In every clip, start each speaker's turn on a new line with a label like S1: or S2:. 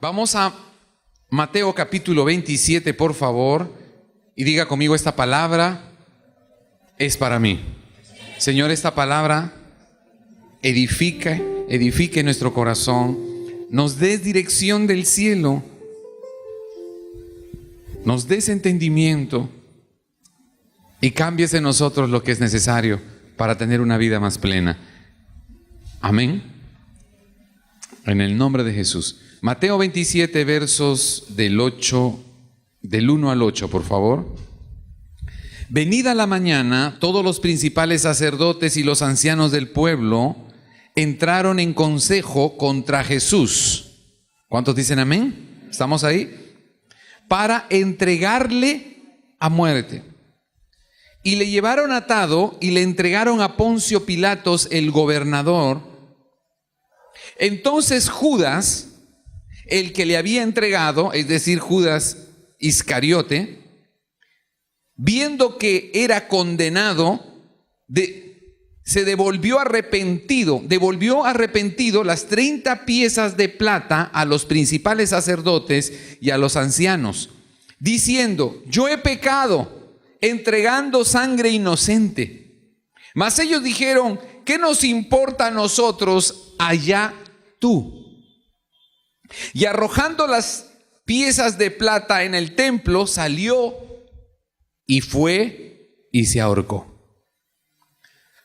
S1: Vamos a Mateo capítulo 27, por favor, y diga conmigo: esta palabra es para mí. Señor, esta palabra edifique nuestro corazón, nos des dirección del cielo, nos des entendimiento y cambies en nosotros lo que es necesario para tener una vida más plena. Amén. En el nombre de Jesús. Mateo 27, versos del 1 al 8, por favor. Venida la mañana, todos los principales sacerdotes y los ancianos del pueblo entraron en consejo contra Jesús. ¿Cuántos dicen amén? ¿Estamos ahí? Para entregarle a muerte. Y le llevaron atado y le entregaron a Poncio Pilatos, el gobernador. Entonces Judas, el que le había entregado, es decir, Judas Iscariote, viendo que era condenado, devolvió arrepentido las 30 piezas de plata a los principales sacerdotes y a los ancianos, diciendo: yo he pecado entregando sangre inocente. Mas ellos dijeron: ¿qué nos importa a nosotros? Allá tú. Y arrojando las piezas de plata en el templo, salió y fue y se ahorcó.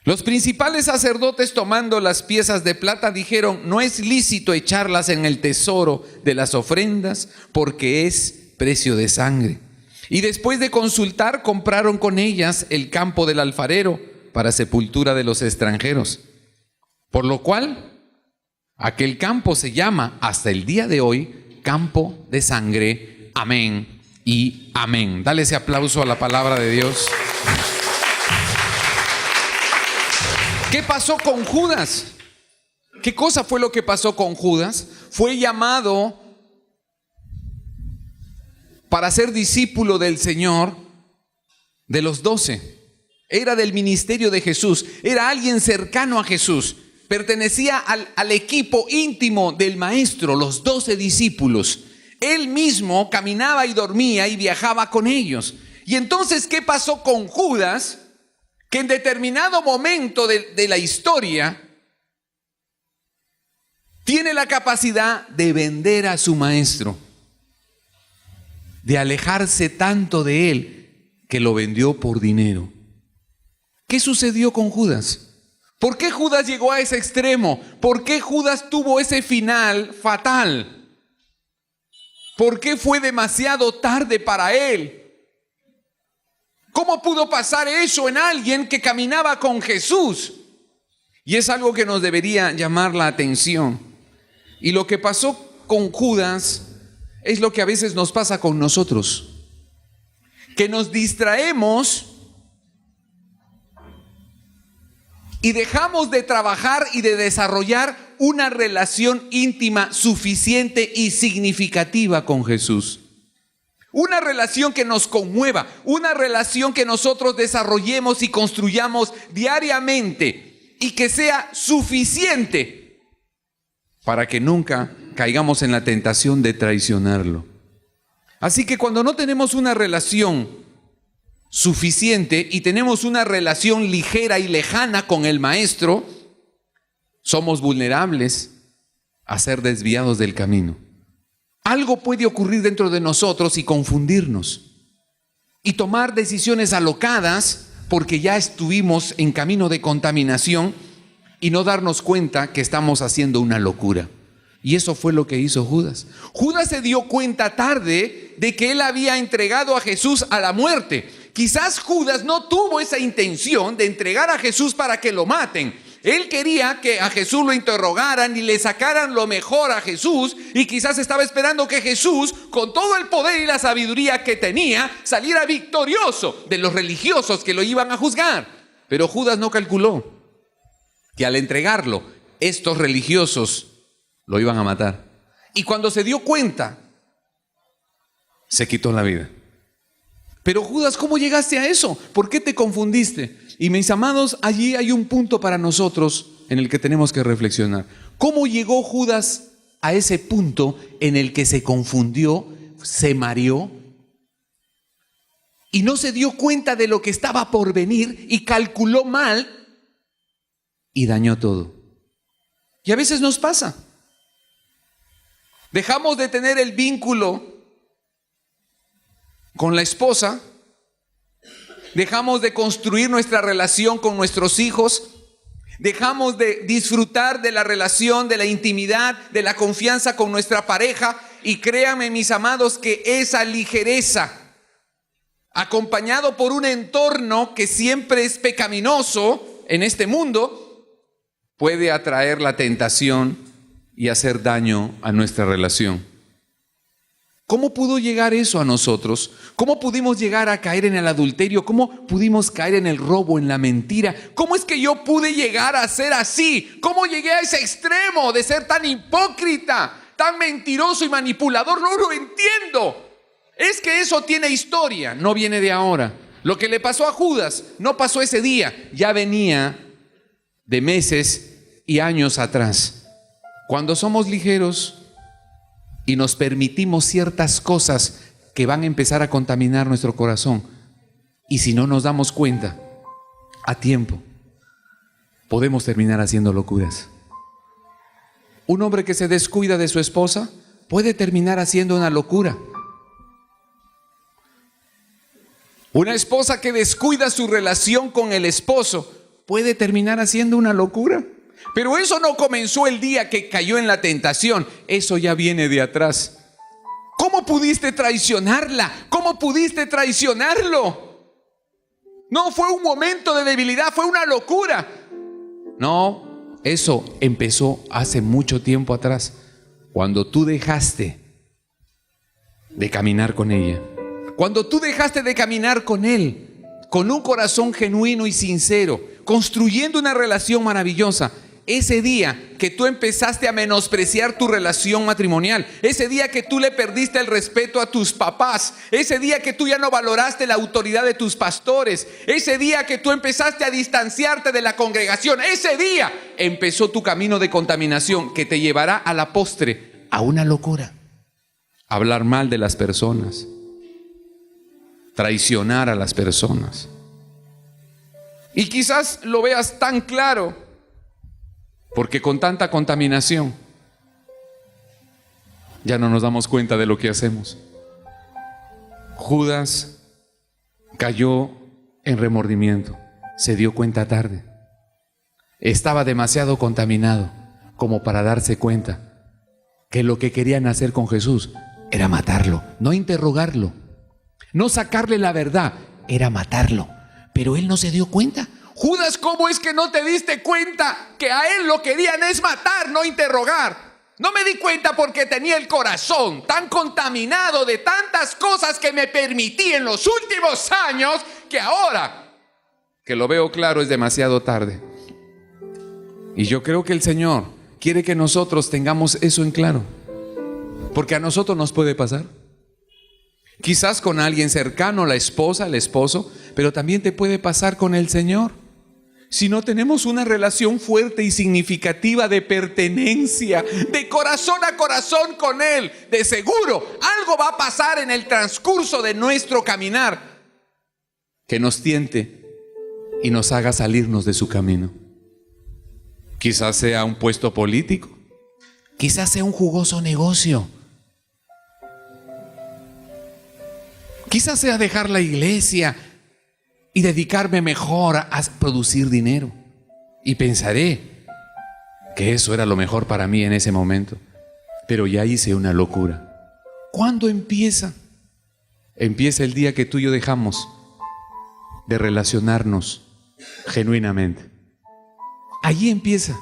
S1: Los principales sacerdotes, tomando las piezas de plata, dijeron: no es lícito echarlas en el tesoro de las ofrendas, porque es precio de sangre. Y después de consultar, compraron con ellas el campo del alfarero para sepultura de los extranjeros. Por lo cual, aquel campo se llama hasta el día de hoy campo de sangre. Amén y amén. Dale ese aplauso a la palabra de Dios. ¿Qué pasó con Judas? ¿Qué cosa fue lo que pasó con Judas? Fue llamado para ser discípulo del Señor, de los 12. Era del ministerio de Jesús, era alguien cercano a Jesús. Pertenecía al equipo íntimo del maestro, los 12 discípulos. Él mismo caminaba y dormía y viajaba con ellos. Y entonces, ¿qué pasó con Judas? Que en determinado momento de la historia tiene la capacidad de vender a su maestro, de alejarse tanto de él que lo vendió por dinero. ¿Qué sucedió con Judas? ¿Por qué Judas llegó a ese extremo? ¿Por qué Judas tuvo ese final fatal? ¿Por qué fue demasiado tarde para él? ¿Cómo pudo pasar eso en alguien que caminaba con Jesús? Y es algo que nos debería llamar la atención. Y lo que pasó con Judas es lo que a veces nos pasa con nosotros, que nos distraemos y dejamos de trabajar y de desarrollar una relación íntima suficiente y significativa con Jesús. Una relación que nos conmueva, una relación que nosotros desarrollemos y construyamos diariamente y que sea suficiente para que nunca caigamos en la tentación de traicionarlo. Así que cuando no tenemos una relación suficiente y tenemos una relación ligera y lejana con el maestro, somos vulnerables a ser desviados del camino. Algo puede ocurrir dentro de nosotros y confundirnos y tomar decisiones alocadas porque ya estuvimos en camino de contaminación y no darnos cuenta que estamos haciendo una locura. Y eso fue lo que hizo Judas. Judas se dio cuenta tarde de que él había entregado a Jesús a la muerte. Quizás Judas no tuvo esa intención de entregar a Jesús para que lo maten. Él quería que a Jesús lo interrogaran y le sacaran lo mejor a Jesús, y quizás estaba esperando que Jesús, con todo el poder y la sabiduría que tenía, saliera victorioso de los religiosos que lo iban a juzgar. Pero Judas no calculó que al entregarlo, estos religiosos lo iban a matar. Y cuando se dio cuenta, se quitó la vida. Pero Judas, ¿cómo llegaste a eso? ¿Por qué te confundiste? Y mis amados, allí hay un punto para nosotros en el que tenemos que reflexionar. ¿Cómo llegó Judas a ese punto en el que se confundió, se mareó y no se dio cuenta de lo que estaba por venir y calculó mal y dañó todo. Y a veces nos pasa. Dejamos de tener el vínculo con la esposa, dejamos de construir nuestra relación con nuestros hijos, dejamos de disfrutar de la relación, de la intimidad, de la confianza con nuestra pareja. Y créanme, mis amados, que esa ligereza, acompañado por un entorno que siempre es pecaminoso en este mundo, puede atraer la tentación y hacer daño a nuestra relación. ¿Cómo pudo llegar eso a nosotros? ¿Cómo pudimos llegar a caer en el adulterio? ¿Cómo pudimos caer en el robo, en la mentira? ¿Cómo es que yo pude llegar a ser así? ¿Cómo llegué a ese extremo de ser tan hipócrita, tan mentiroso y manipulador? No lo entiendo. Es que eso tiene historia, no viene de ahora. Lo que le pasó a Judas no pasó ese día, ya venía de meses y años atrás. Cuando somos ligeros y nos permitimos ciertas cosas que van a empezar a contaminar nuestro corazón, y si no nos damos cuenta a tiempo, podemos terminar haciendo locuras. Un hombre que se descuida de su esposa puede terminar haciendo una locura. Una esposa que descuida su relación con el esposo puede terminar haciendo una locura. Pero eso no comenzó el día que cayó en la tentación, eso ya viene de atrás. ¿Cómo pudiste traicionarla? ¿Cómo pudiste traicionarlo? No fue un momento de debilidad, fue una locura. No, eso empezó hace mucho tiempo atrás, cuando tú dejaste de caminar con ella. Cuando tú dejaste de caminar con él, con un corazón genuino y sincero, construyendo una relación maravillosa. Ese día que tú empezaste a menospreciar tu relación matrimonial, ese día que tú le perdiste el respeto a tus papás, ese día que tú ya no valoraste la autoridad de tus pastores, ese día que tú empezaste a distanciarte de la congregación, ese día empezó tu camino de contaminación que te llevará a la postre a una locura. Hablar mal de las personas, traicionar a las personas. Y quizás lo veas tan claro, porque con tanta contaminación ya no nos damos cuenta de lo que hacemos. Judas cayó en remordimiento, se dio cuenta tarde. Estaba demasiado contaminado como para darse cuenta que lo que querían hacer con Jesús era matarlo, no interrogarlo, no sacarle la verdad, era matarlo. Pero él no se dio cuenta. Judas, ¿cómo es que no te diste cuenta que a él lo querían es matar, no interrogar? No me di cuenta porque tenía el corazón tan contaminado de tantas cosas que me permití en los últimos años, que ahora que lo veo claro es demasiado tarde. Y yo creo que el Señor quiere que nosotros tengamos eso en claro, porque a nosotros nos puede pasar. Quizás con alguien cercano, la esposa, el esposo, pero también te puede pasar con el Señor. Si no tenemos una relación fuerte y significativa de pertenencia, de corazón a corazón con Él, de seguro algo va a pasar en el transcurso de nuestro caminar que nos tiente y nos haga salirnos de su camino. Quizás sea un puesto político, quizás sea un jugoso negocio, quizás sea dejar la iglesia y dedicarme mejor a producir dinero. Y pensaré que eso era lo mejor para mí en ese momento. Pero ya hice una locura. ¿Cuándo empieza? Empieza el día que tú y yo dejamos de relacionarnos genuinamente. Allí empieza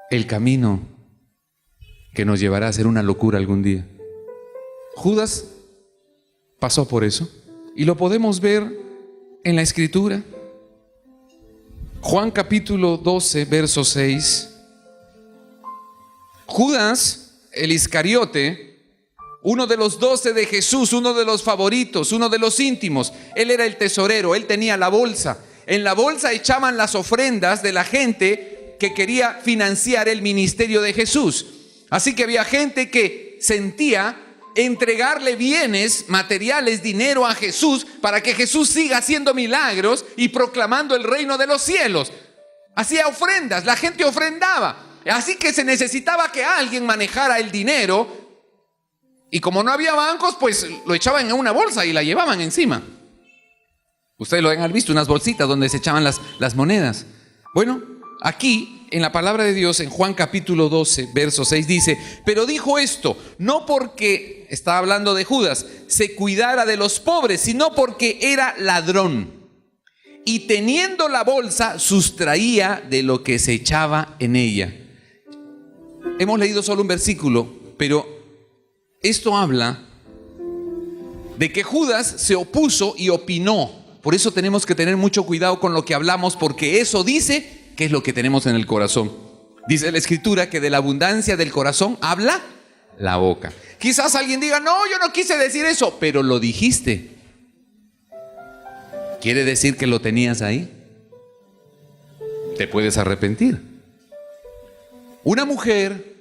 S1: el camino que nos llevará a hacer una locura algún día. Judas pasó por eso y lo podemos ver en la Escritura. Juan capítulo 12, verso 6. Judas, el Iscariote, uno de los 12 de Jesús, uno de los favoritos, uno de los íntimos, él era el tesorero, él tenía la bolsa. En la bolsa echaban las ofrendas de la gente que quería financiar el ministerio de Jesús. Así que había gente que sentía entregarle bienes materiales, dinero a Jesús, para que Jesús siga haciendo milagros y proclamando el reino de los cielos. Hacía ofrendas, la gente ofrendaba. Así que se necesitaba que alguien manejara el dinero, y como no había bancos, pues lo echaban en una bolsa y la llevaban encima. Ustedes lo han visto, unas bolsitas donde se echaban las monedas. Bueno, aquí en la palabra de Dios, en Juan capítulo 12, verso 6 dice: pero dijo esto, no porque, está hablando de Judas, se cuidara de los pobres, sino porque era ladrón. Y teniendo la bolsa, sustraía de lo que se echaba en ella. Hemos leído solo un versículo, pero esto habla de que Judas se opuso y opinó. Por eso tenemos que tener mucho cuidado con lo que hablamos, porque eso dice qué es lo que tenemos en el corazón. Dice la Escritura que de la abundancia del corazón habla la boca. Quizás alguien diga: no, yo no quise decir eso, pero lo dijiste. ¿Quiere decir que lo tenías ahí? Te puedes arrepentir. Una mujer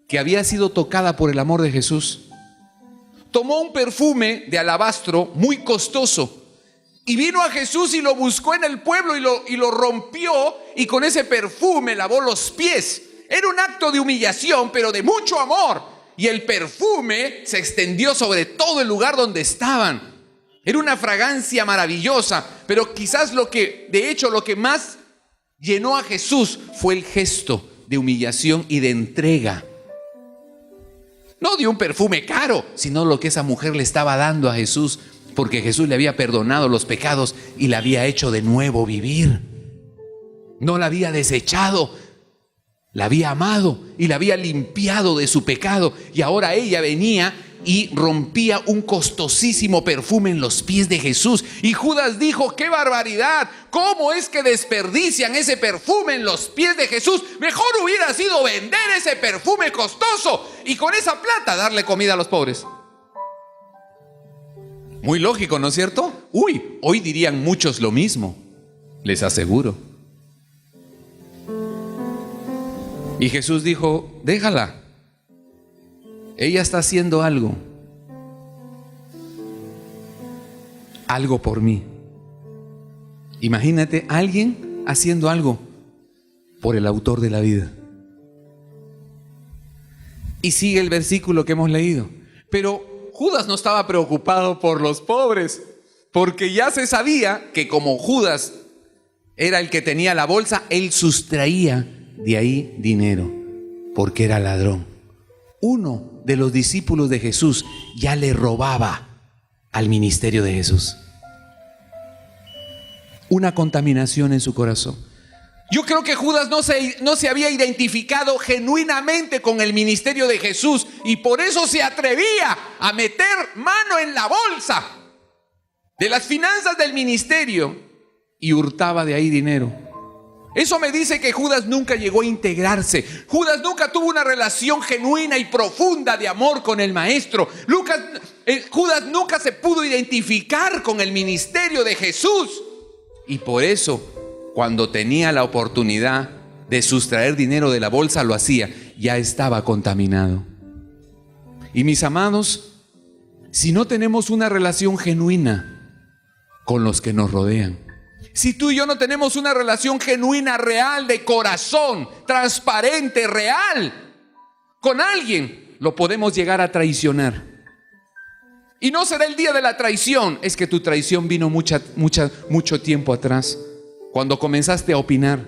S1: que había sido tocada por el amor de Jesús tomó un perfume de alabastro muy costoso y vino a Jesús y lo buscó en el pueblo y lo rompió, y con ese perfume lavó los pies. Era un acto de humillación, pero de mucho amor, y el perfume se extendió sobre todo el lugar donde estaban. Era una fragancia maravillosa, pero quizás lo que más llenó a Jesús fue el gesto de humillación y de entrega. No de un perfume caro, sino lo que esa mujer le estaba dando a Jesús, porque Jesús le había perdonado los pecados y la había hecho de nuevo vivir. No la había desechado, la había amado y la había limpiado de su pecado. Y ahora ella venía y rompía un costosísimo perfume en los pies de Jesús. Y Judas dijo: ¡qué barbaridad! ¿Cómo es que desperdician ese perfume en los pies de Jesús? Mejor hubiera sido vender ese perfume costoso y con esa plata darle comida a los pobres. Muy lógico, ¿no es cierto? Hoy dirían muchos lo mismo, les aseguro. Y Jesús dijo: déjala. Ella está haciendo algo por mí. Imagínate alguien haciendo algo por el autor de la vida. Y sigue el versículo que hemos leído. Pero Judas no estaba preocupado por los pobres, porque ya se sabía que como Judas era el que tenía la bolsa, él sustraía de ahí dinero, porque era ladrón. Uno de los discípulos de Jesús ya le robaba al ministerio de Jesús. Una contaminación en su corazón. Yo creo que Judas no se había identificado genuinamente con el ministerio de Jesús, y por eso se atrevía a meter mano en la bolsa de las finanzas del ministerio y hurtaba de ahí dinero. Eso me dice que Judas nunca llegó a integrarse. Judas nunca tuvo una relación genuina y profunda de amor con el maestro. Judas nunca se pudo identificar con el ministerio de Jesús, y por eso cuando tenía la oportunidad de sustraer dinero de la bolsa lo hacía. Ya estaba contaminado. Y mis amados, si no tenemos una relación genuina con los que nos rodean, si tú y yo no tenemos una relación genuina, real, de corazón, transparente, real, con alguien, lo podemos llegar a traicionar. Y no será el día de la traición, es que tu traición vino mucho tiempo atrás. Cuando comenzaste a opinar,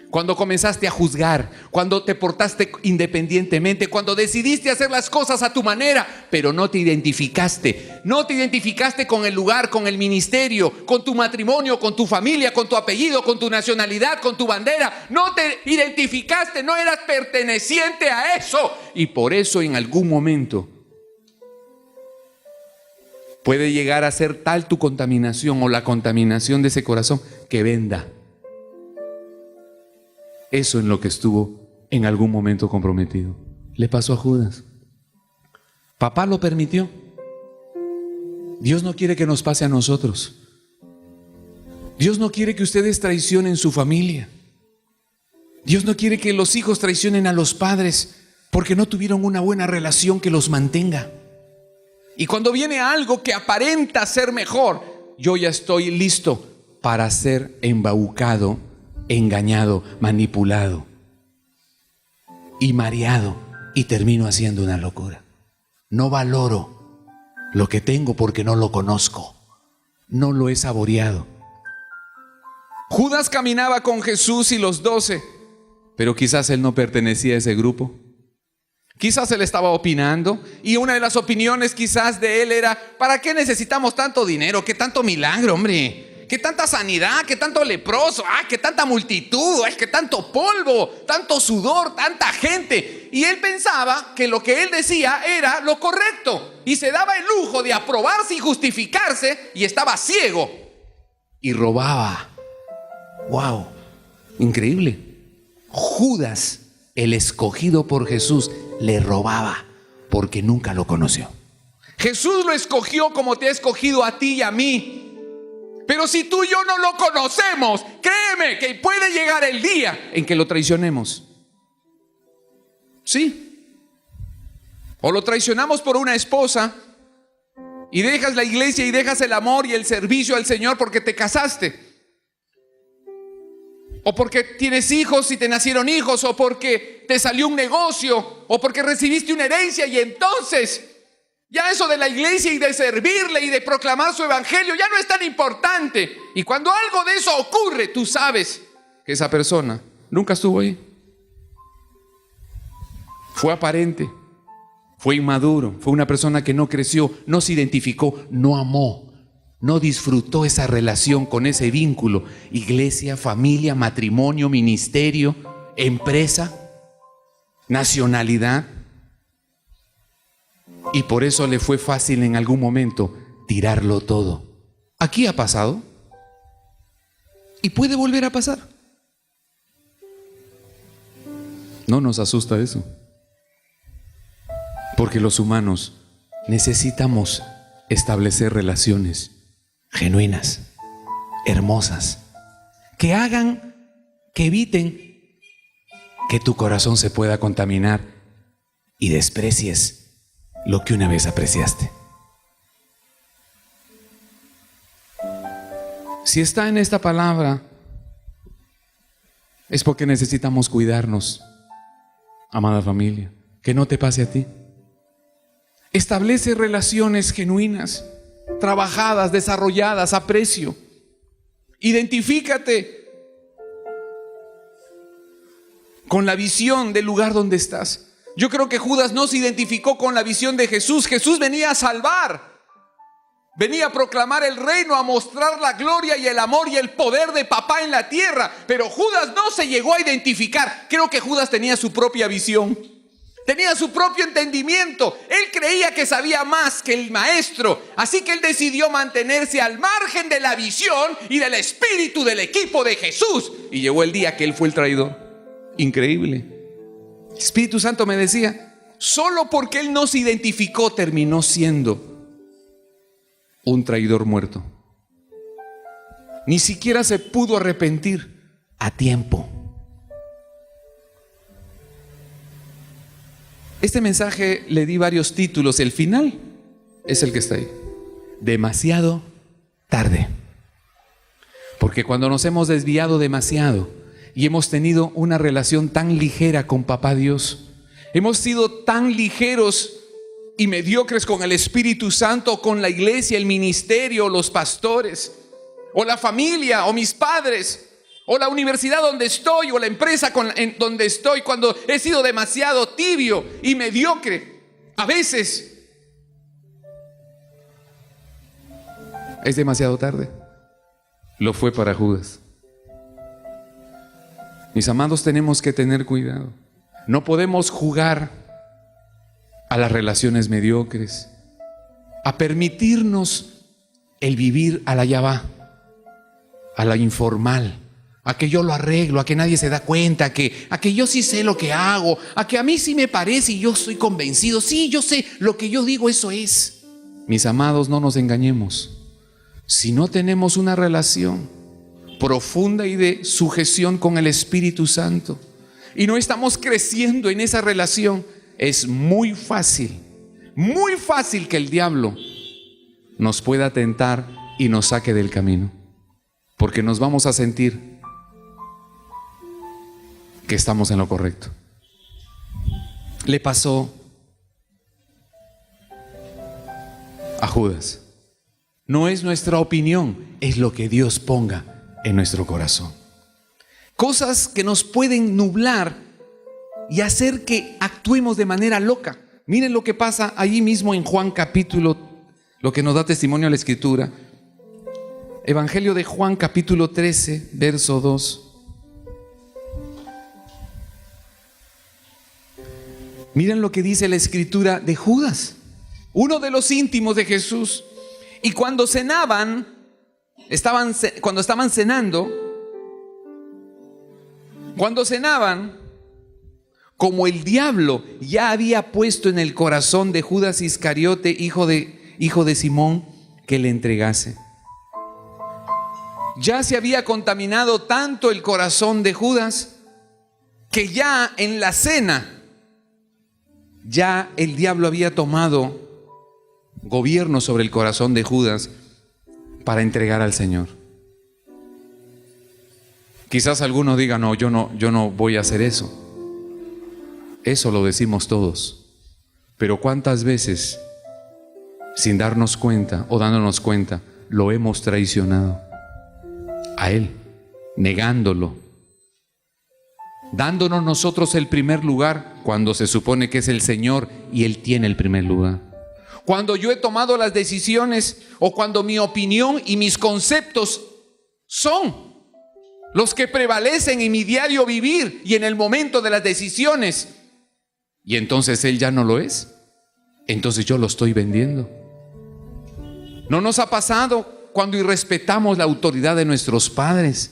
S1: cuando comenzaste a juzgar, cuando te portaste independientemente, cuando decidiste hacer las cosas a tu manera, pero no te identificaste. No te identificaste con el lugar, con el ministerio, con tu matrimonio, con tu familia, con tu apellido, con tu nacionalidad, con tu bandera. No te identificaste, no eras perteneciente a eso. Y por eso en algún momento puede llegar a ser tal tu contaminación o la contaminación de ese corazón que venda eso en lo que estuvo en algún momento comprometido. Le pasó a Judas. Papá lo permitió. Dios no quiere que nos pase a nosotros. Dios no quiere que ustedes traicionen su familia. Dios no quiere que los hijos traicionen a los padres porque no tuvieron una buena relación que los mantenga. Y cuando viene algo que aparenta ser mejor, yo ya estoy listo para ser embaucado, engañado, manipulado y mareado, y termino haciendo una locura. No valoro lo que tengo porque no lo conozco, no lo he saboreado. Judas caminaba con Jesús y los 12, pero quizás él no pertenecía a ese grupo. Quizás él estaba opinando, y una de las opiniones quizás de él era: ¿para qué necesitamos tanto dinero? ¿Qué tanto milagro, hombre? ¿Qué tanta sanidad? ¿Qué tanto leproso? ¿Qué tanta multitud? ¿Qué tanto polvo? ¿Tanto sudor? ¿Tanta gente? Y él pensaba que lo que él decía era lo correcto, y se daba el lujo de aprobarse y justificarse, y estaba ciego y robaba. ¡Wow! Increíble. Judas, el escogido por Jesús, le robaba porque nunca lo conoció. Jesús lo escogió como te ha escogido a ti y a mí. Pero si tú y yo no lo conocemos, créeme que puede llegar el día en que lo traicionemos. Sí. O lo traicionamos por una esposa y dejas la iglesia y dejas el amor y el servicio al Señor porque te casaste. O porque tienes hijos y te nacieron hijos, o porque te salió un negocio, o porque recibiste una herencia, y entonces ya eso de la iglesia y de servirle y de proclamar su evangelio ya no es tan importante. Y cuando algo de eso ocurre, tú sabes que esa persona nunca estuvo ahí. Fue aparente, fue inmaduro, fue una persona que no creció, no se identificó, no amó, no disfrutó esa relación con ese vínculo: iglesia, familia, matrimonio, ministerio, empresa, nacionalidad. Y por eso le fue fácil en algún momento tirarlo todo. Aquí ha pasado y puede volver a pasar. No nos asusta eso, porque los humanos necesitamos establecer relaciones genuinas, hermosas, que hagan, que eviten que tu corazón se pueda contaminar y desprecies lo que una vez apreciaste. Si está en esta palabra, es porque necesitamos cuidarnos, amada familia. Que no te pase a ti. Establece relaciones genuinas, trabajadas, desarrolladas, aprecio. Identifícate con la visión del lugar donde estás. Yo creo que Judas no se identificó con la visión de Jesús. Jesús venía a salvar, venía a proclamar el reino, a mostrar la gloria y el amor y el poder de papá en la tierra. Pero Judas no se llegó a identificar. Creo que Judas tenía su propia visión, tenía su propio entendimiento. Él creía que sabía más que el maestro, así que él decidió mantenerse al margen de la visión y del espíritu del equipo de Jesús. Y llegó el día que él fue el traidor. Increíble. El Espíritu Santo me decía: solo porque él no se identificó, terminó siendo un traidor muerto. Ni siquiera se pudo arrepentir a tiempo. Este mensaje le di varios títulos. El final es el que está ahí: demasiado tarde. Porque cuando nos hemos desviado demasiado y hemos tenido una relación tan ligera con Papá Dios, hemos sido tan ligeros y mediocres con el Espíritu Santo, con la iglesia, el ministerio, los pastores, o la familia, o mis padres, o la universidad donde estoy, o la empresa donde estoy, cuando he sido demasiado tibio y mediocre. A veces es demasiado tarde. Lo fue para Judas. Mis amados, tenemos que tener cuidado. No podemos jugar a las relaciones mediocres, a permitirnos el vivir a la yavá, a la informal, a que yo lo arreglo, a que nadie se da cuenta, a que yo sí sé lo que hago, a que a mí sí me parece y yo estoy convencido. Sí, yo sé lo que yo digo, eso es. Mis amados, no nos engañemos. Si no tenemos una relación profunda y de sujeción con el Espíritu Santo, y no estamos creciendo en esa relación, es muy fácil que el diablo nos pueda tentar y nos saque del camino, porque nos vamos a sentir que estamos en lo correcto. Le pasó a Judas. No es nuestra opinión, es lo que Dios ponga en nuestro corazón. Cosas que nos pueden nublar y hacer que actuemos de manera loca. Miren lo que pasa allí mismo en Juan capítulo, lo que nos da testimonio a la Escritura. Evangelio de Juan capítulo 13, verso 2. Miren lo que dice la Escritura de Judas, uno de los íntimos de Jesús. Y cuando cenaban, cuando cenaban, como el diablo ya había puesto en el corazón de Judas Iscariote, hijo de Simón, que le entregase. Ya se había contaminado tanto el corazón de Judas que ya en la cena, ya el diablo había tomado gobierno sobre el corazón de Judas para entregar al Señor. Quizás algunos digan, no, yo no voy a hacer eso. Eso lo decimos todos. Pero ¿cuántas veces, sin darnos cuenta o dándonos cuenta, lo hemos traicionado a Él, negándolo, dándonos nosotros el primer lugar cuando se supone que es el Señor y Él tiene el primer lugar? Cuando yo he tomado las decisiones o cuando mi opinión y mis conceptos son los que prevalecen en mi diario vivir y en el momento de las decisiones, y entonces Él ya no lo es, entonces yo lo estoy vendiendo. ¿No nos ha pasado cuando irrespetamos la autoridad de nuestros padres?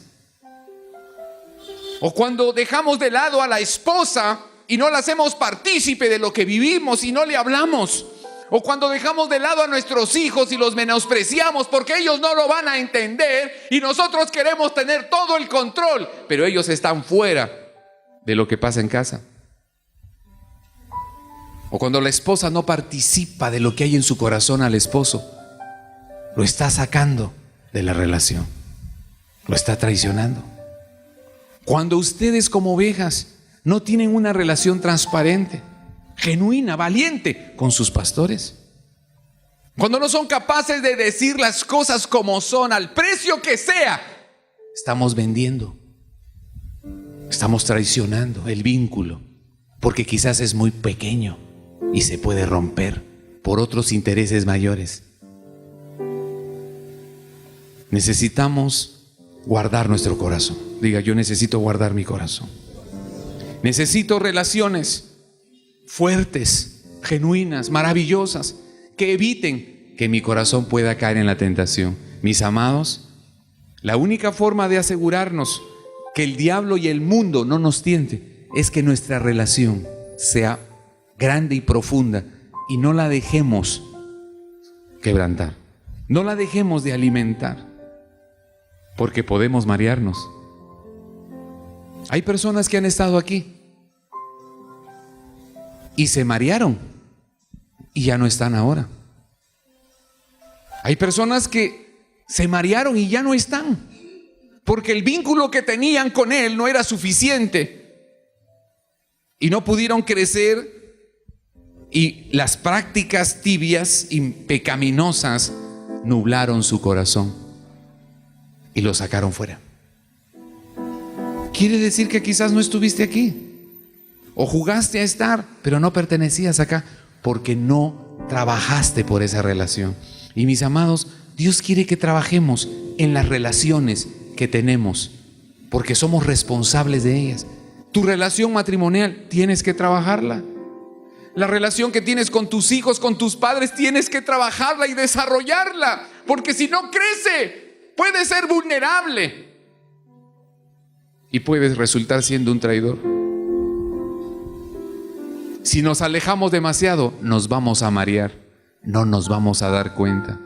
S1: O cuando dejamos de lado a la esposa y no la hacemos partícipe de lo que vivimos y no le hablamos. O cuando dejamos de lado a nuestros hijos y los menospreciamos porque ellos no lo van a entender y nosotros queremos tener todo el control, pero ellos están fuera de lo que pasa en casa. O cuando la esposa no participa de lo que hay en su corazón al esposo, lo está sacando de la relación, lo está traicionando. Cuando ustedes como ovejas no tienen una relación transparente, genuina, valiente con sus pastores, cuando no son capaces de decir las cosas como son, al precio que sea, estamos vendiendo, estamos traicionando el vínculo, porque quizás es muy pequeño y se puede romper por otros intereses mayores. Necesitamos guardar nuestro corazón. Diga, yo necesito guardar mi corazón. Necesito relaciones fuertes, genuinas, maravillosas, que eviten que mi corazón pueda caer en la tentación. Mis amados, la única forma de asegurarnos que el diablo y el mundo no nos tiente es que nuestra relación sea grande y profunda y no la dejemos quebrantar, no la dejemos de alimentar, porque podemos marearnos. Hay personas que han estado aquí y se marearon y ya no están ahora. Hay personas que se marearon y ya no están, porque el vínculo que tenían con Él no era suficiente y no pudieron crecer, y las prácticas tibias y pecaminosas nublaron su corazón y lo sacaron fuera. Quiere decir que quizás no estuviste aquí, o jugaste a estar, pero no pertenecías acá, porque no trabajaste por esa relación. Y mis amados, Dios quiere que trabajemos en las relaciones que tenemos, porque somos responsables de ellas. Tu relación matrimonial tienes que trabajarla. La relación que tienes con tus hijos, con tus padres, tienes que trabajarla y desarrollarla, porque si no crece, puede ser vulnerable y puedes resultar siendo un traidor. Si nos alejamos demasiado, nos vamos a marear, no nos vamos a dar cuenta.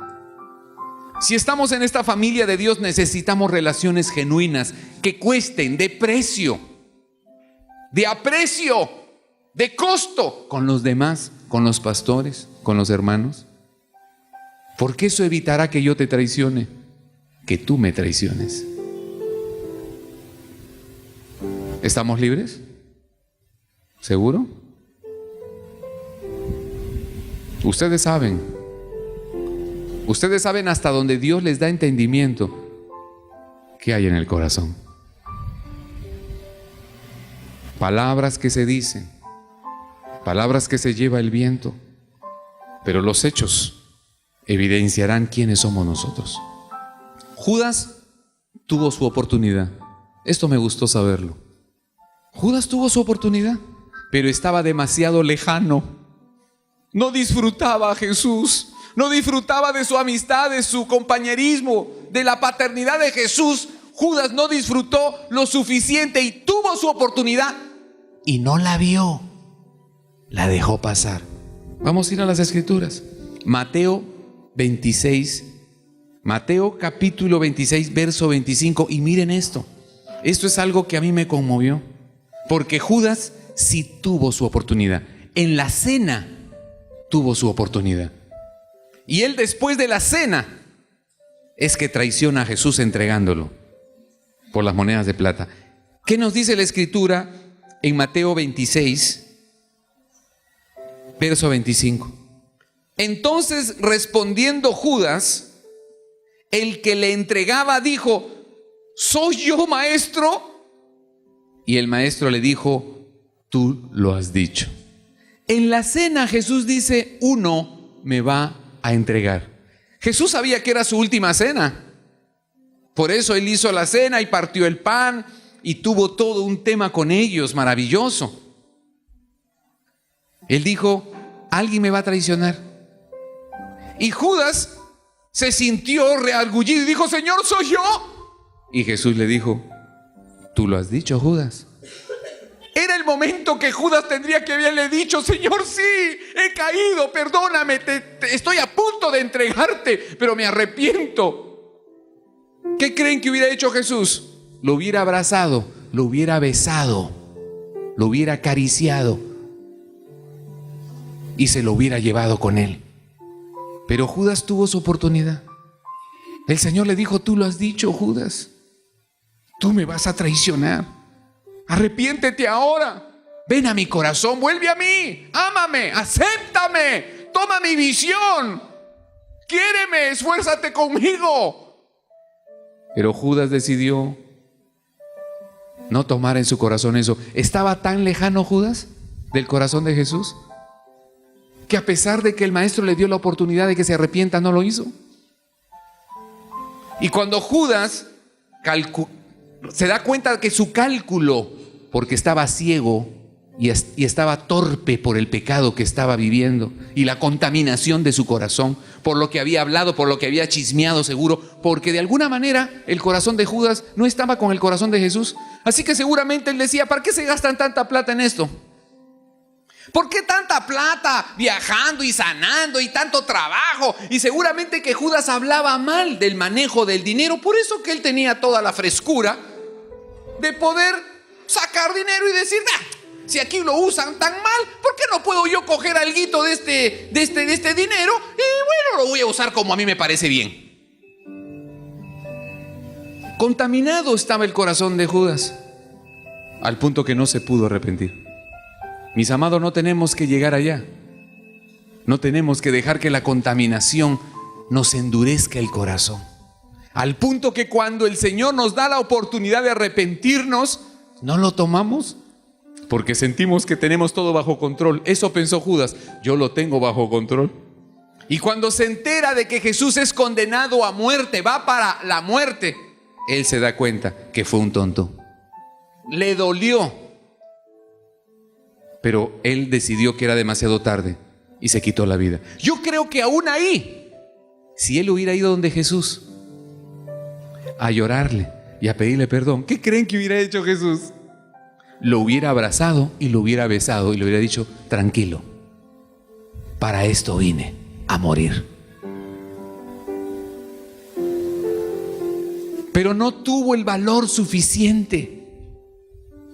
S1: Si estamos en esta familia de Dios, necesitamos relaciones genuinas que cuesten, de precio, de aprecio, de costo con los demás, con los pastores, con los hermanos. Porque eso evitará que yo te traicione, que tú me traiciones. ¿Estamos libres? ¿Seguro? Ustedes saben hasta donde Dios les da entendimiento qué hay en el corazón. Palabras que se dicen, palabras que se lleva el viento, pero los hechos evidenciarán quiénes somos nosotros. Judas tuvo su oportunidad. Esto me gustó saberlo. Judas tuvo su oportunidad, pero estaba demasiado lejano. No disfrutaba a Jesús, no disfrutaba de su amistad, de su compañerismo, de la paternidad de Jesús. Judas no disfrutó lo suficiente y tuvo su oportunidad y no la vio, la dejó pasar. Vamos a ir a las Escrituras. Mateo 26, Mateo capítulo 26, verso 25. Y miren esto es algo que a mí me conmovió, porque Judas sí tuvo su oportunidad. En la cena tuvo su oportunidad. Y él, después de la cena, es que traiciona a Jesús entregándolo por las monedas de plata. ¿Qué nos dice la Escritura en Mateo 26, verso 25? Entonces, respondiendo Judas, el que le entregaba, dijo: ¿soy yo, maestro? Y el maestro le dijo: tú lo has dicho. En la cena Jesús dice: uno me va a entregar. Jesús sabía que era su última cena. Por eso Él hizo la cena y partió el pan y tuvo todo un tema con ellos maravilloso. Él dijo: alguien me va a traicionar. Y Judas se sintió reargullido y dijo: Señor, ¿soy yo? Y Jesús le dijo: tú lo has dicho, Judas. Era el momento que Judas tendría que haberle dicho: Señor, sí, he caído, perdóname, estoy a punto de entregarte, pero me arrepiento. ¿Qué creen que hubiera hecho Jesús? Lo hubiera abrazado, lo hubiera besado, lo hubiera acariciado y se lo hubiera llevado con él. Pero Judas tuvo su oportunidad. El Señor le dijo: tú lo has dicho, Judas, tú me vas a traicionar. Arrepiéntete ahora, ven a mi corazón, vuelve a mí, ámame, acéptame, toma mi visión, quiéreme, esfuérzate conmigo. Pero Judas decidió no tomar en su corazón eso. ¿Estaba tan lejano Judas del corazón de Jesús que a pesar de que el maestro le dio la oportunidad de que se arrepienta, no lo hizo? Y cuando Judas se da cuenta que su cálculo, porque estaba ciego y estaba torpe por el pecado que estaba viviendo y la contaminación de su corazón, por lo que había hablado, por lo que había chismeado seguro, porque de alguna manera el corazón de Judas no estaba con el corazón de Jesús. Así que seguramente él decía: ¿para qué se gastan tanta plata en esto? ¿Por qué tanta plata viajando y sanando y tanto trabajo? Y seguramente que Judas hablaba mal del manejo del dinero, por eso que él tenía toda la frescura de poder sacar dinero y decir: si aquí lo usan tan mal, ¿por qué no puedo yo coger alguito de este dinero? Y bueno, lo voy a usar como a mí me parece bien. Contaminado estaba el corazón de Judas, al punto que no se pudo arrepentir. Mis amados, no tenemos que llegar allá. No tenemos que dejar que la contaminación nos endurezca el corazón, al punto que cuando el Señor nos da la oportunidad de arrepentirnos, no lo tomamos porque sentimos que tenemos todo bajo control. Eso pensó Judas: yo lo tengo bajo control. Y cuando se entera de que Jesús es condenado a muerte, va para la muerte, él se da cuenta que fue un tonto. Le dolió, pero él decidió que era demasiado tarde y se quitó la vida. Yo creo que aún ahí, si él hubiera ido donde Jesús a llorarle y a pedirle perdón, ¿qué creen que hubiera hecho Jesús? Lo hubiera abrazado y lo hubiera besado y le hubiera dicho: tranquilo, para esto vine, a morir. Pero no tuvo el valor suficiente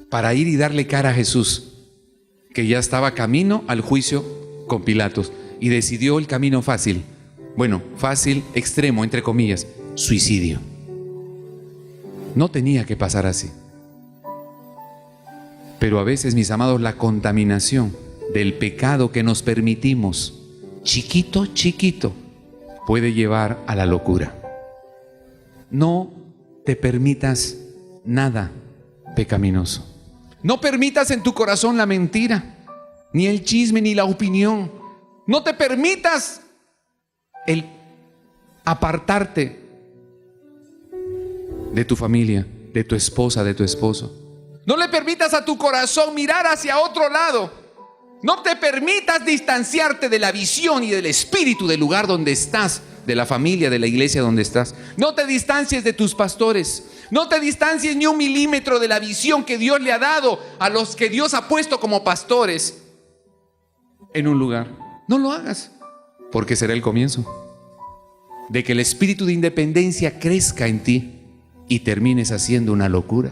S1: para ir y darle cara a Jesús, que ya estaba camino al juicio con Pilatos y decidió el camino fácil. Bueno, fácil, extremo, entre comillas, suicidio. No tenía que pasar así. Pero a veces, mis amados, la contaminación del pecado que nos permitimos, chiquito, chiquito, puede llevar a la locura. No te permitas nada pecaminoso. No permitas en tu corazón la mentira, ni el chisme, ni la opinión. No te permitas el apartarte de tu familia, de tu esposa, de tu esposo. No le permitas a tu corazón mirar hacia otro lado. No te permitas distanciarte de la visión y del espíritu del lugar donde estás, de la familia, de la iglesia donde estás. No te distancies de tus pastores. No te distancies ni un milímetro de la visión que Dios le ha dado a los que Dios ha puesto como pastores en un lugar. No lo hagas, porque será el comienzo de que el espíritu de independencia crezca en ti y termines haciendo una locura.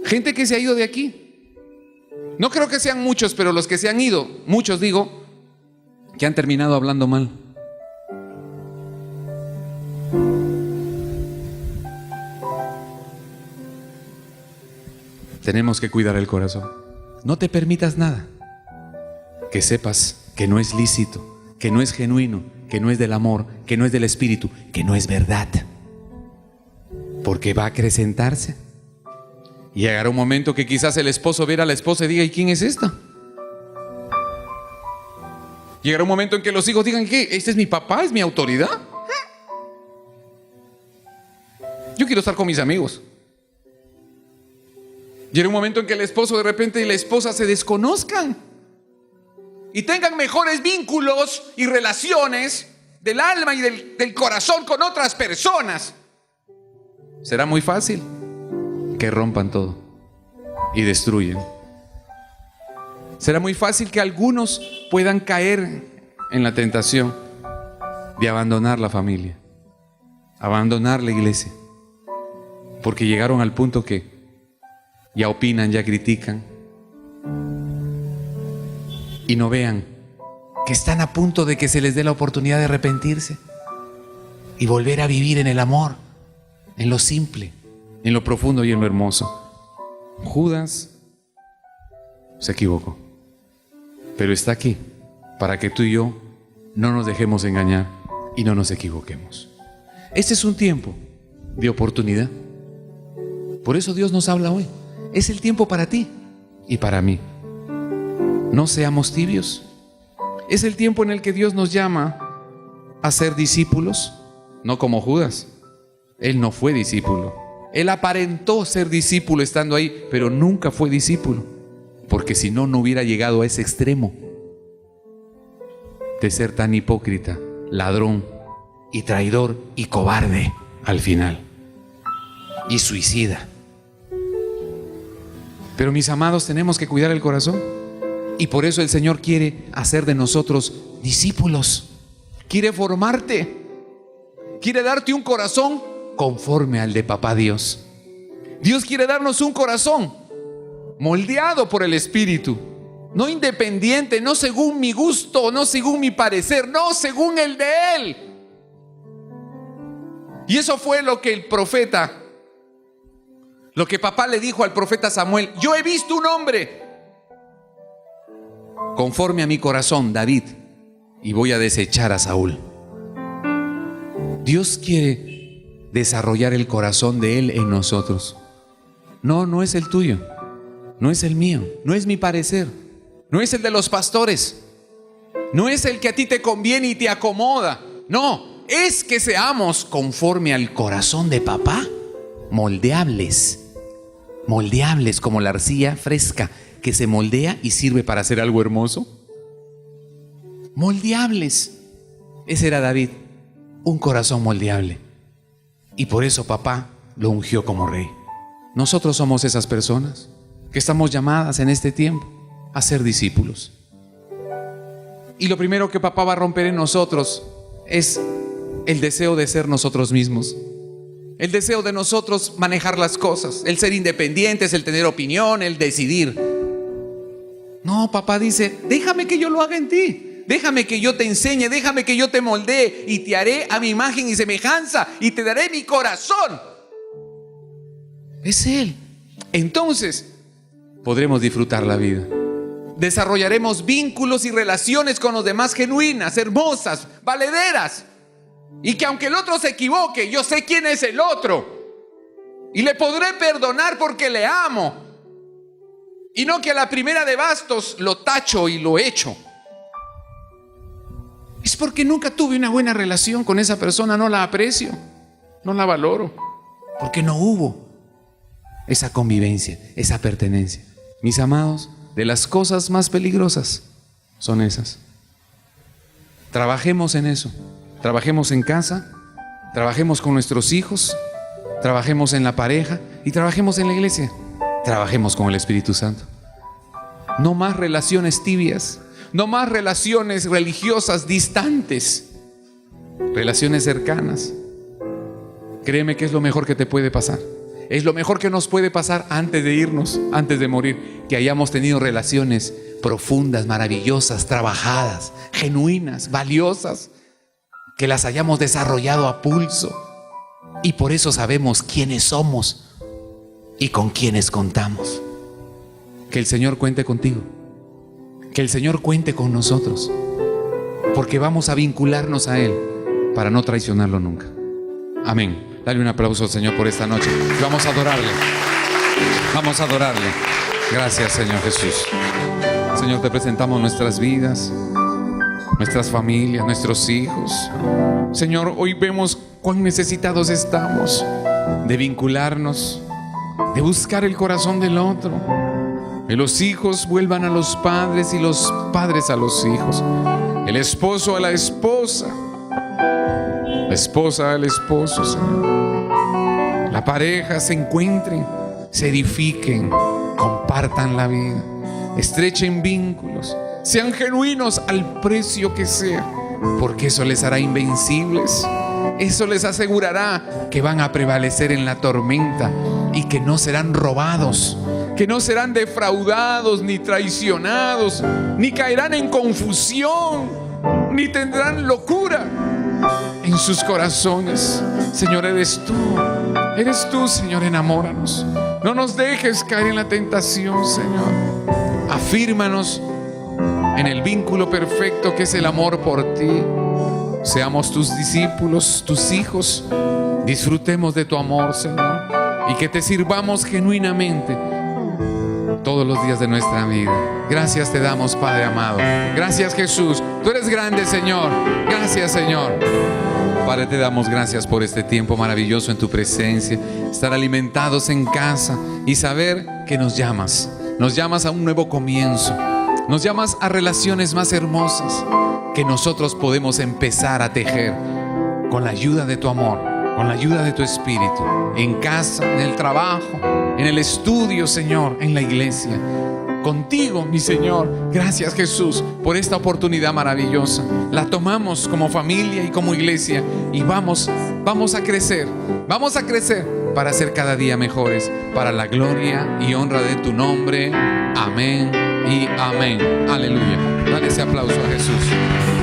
S1: Gente que se ha ido de aquí. No creo que sean muchos, pero los que se han ido, muchos digo, que han terminado hablando mal. Tenemos que cuidar el corazón. No te permitas nada que sepas que no es lícito, que no es genuino, que no es del amor, que no es del espíritu, que no es verdad. Porque va a acrecentarse. Y llegará un momento que quizás el esposo viera a la esposa y diga: ¿y quién es esta? Llegará un momento en que los hijos digan: ¿qué? ¿Este es mi papá? ¿Es mi autoridad? Yo quiero estar con mis amigos. Llegará un momento en que el esposo de repente y la esposa se desconozcan y tengan mejores vínculos y relaciones del alma y del corazón con otras personas. Será muy fácil que rompan todo y destruyen. Será muy fácil que algunos puedan caer en la tentación de abandonar la familia, abandonar la iglesia, porque llegaron al punto que ya opinan, ya critican y no vean que están a punto de que se les dé la oportunidad de arrepentirse y volver a vivir en el amor, en lo simple, en lo profundo y en lo hermoso. Judas se equivocó, pero está aquí para que tú y yo no nos dejemos engañar y no nos equivoquemos. Este es un tiempo de oportunidad. Por eso Dios nos habla hoy. Es el tiempo para ti y para mí. No seamos tibios. Es el tiempo en el que Dios nos llama a ser discípulos, no como Judas. Él no fue discípulo. Él aparentó ser discípulo estando ahí, pero nunca fue discípulo, porque si no, no hubiera llegado a ese extremo de ser tan hipócrita, ladrón y traidor y cobarde al final, y suicida. Pero mis amados, tenemos que cuidar el corazón, y por eso el Señor quiere hacer de nosotros discípulos. Quiere formarte, quiere darte un corazón conforme al de Papá Dios. Dios quiere darnos un corazón moldeado por el Espíritu, no independiente, no según mi gusto, no según mi parecer, no según el de Él. Y eso fue lo que el profeta, lo que papá le dijo al profeta Samuel: yo he visto un hombre conforme a mi corazón, David, y voy a desechar a Saúl. Dios quiere desarrollar el corazón de Él en nosotros. No es el tuyo, no es el mío, no es mi parecer, no es el de los pastores, no es el que a ti te conviene y te acomoda. No, es que seamos conforme al corazón de papá, moldeables como la arcilla fresca que se moldea y sirve para hacer algo hermoso. Moldeables. Ese era David, un corazón moldeable. Y por eso papá lo ungió como rey. Nosotros somos esas personas que estamos llamadas en este tiempo a ser discípulos. Y lo primero que papá va a romper en nosotros es el deseo de ser nosotros mismos. El deseo de nosotros manejar las cosas, el ser independientes, el tener opinión, el decidir. No, papá dice, déjame que yo lo haga en ti. Déjame que yo te enseñe, déjame que yo te moldee y te haré a mi imagen y semejanza y te daré mi corazón. Es Él. Entonces podremos disfrutar la vida. Desarrollaremos vínculos y relaciones con los demás genuinas, hermosas, valederas. Y que aunque el otro se equivoque, yo sé quién es el otro. Y le podré perdonar porque le amo. Y no que a la primera de bastos lo tacho y lo echo. Es porque nunca tuve una buena relación con esa persona, no la aprecio, no la valoro, porque no hubo esa convivencia, esa pertenencia. Mis amados, de las cosas más peligrosas son esas. Trabajemos en eso, trabajemos en casa, trabajemos con nuestros hijos, trabajemos en la pareja y trabajemos en la iglesia, trabajemos con el Espíritu Santo. No más relaciones tibias, no más relaciones religiosas distantes, relaciones cercanas. Créeme que es lo mejor que te puede pasar. Es lo mejor que nos puede pasar antes de irnos, antes de morir, que hayamos tenido relaciones profundas, maravillosas, trabajadas, genuinas, valiosas, que las hayamos desarrollado a pulso. Y por eso sabemos quiénes somos y con quiénes contamos. Que el Señor cuente contigo. Que el Señor cuente con nosotros, porque vamos a vincularnos a Él para no traicionarlo nunca. Amén. Dale un aplauso al Señor por esta noche. Vamos a adorarle. Vamos a adorarle. Gracias, Señor Jesús. Señor, te presentamos nuestras vidas, nuestras familias, nuestros hijos. Señor, hoy vemos cuán necesitados estamos de vincularnos, de buscar el corazón del otro. Que los hijos vuelvan a los padres y los padres a los hijos. El esposo a la esposa. La esposa al esposo, Señor. La pareja se encuentren, se edifiquen, compartan la vida, estrechen vínculos, sean genuinos al precio que sea, porque eso les hará invencibles. Eso les asegurará que van a prevalecer en la tormenta y que no serán robados, que no serán defraudados ni traicionados, ni caerán en confusión, ni tendrán locura en sus corazones. Señor, eres tú, Señor, enamóranos. No nos dejes caer en la tentación, Señor. Afírmanos en el vínculo perfecto que es el amor por ti. Seamos tus discípulos, tus hijos. Disfrutemos de tu amor, Señor, y que te sirvamos genuinamente todos los días de nuestra vida. Gracias te damos, Padre amado. Gracias, Jesús. Tú eres grande, Señor. Gracias, Señor. Padre, te damos gracias por este tiempo maravilloso en tu presencia. Estar alimentados en casa y saber que nos llamas. Nos llamas a un nuevo comienzo. Nos llamas a relaciones más hermosas que nosotros podemos empezar a tejer con la ayuda de tu amor, con la ayuda de tu Espíritu, en casa, en el trabajo, en el estudio, Señor, en la iglesia. Contigo, mi Señor. Gracias, Jesús, por esta oportunidad maravillosa. La tomamos como familia y como iglesia y vamos a crecer para ser cada día mejores, para la gloria y honra de tu nombre. Amén y amén. Aleluya. Dale ese aplauso a Jesús.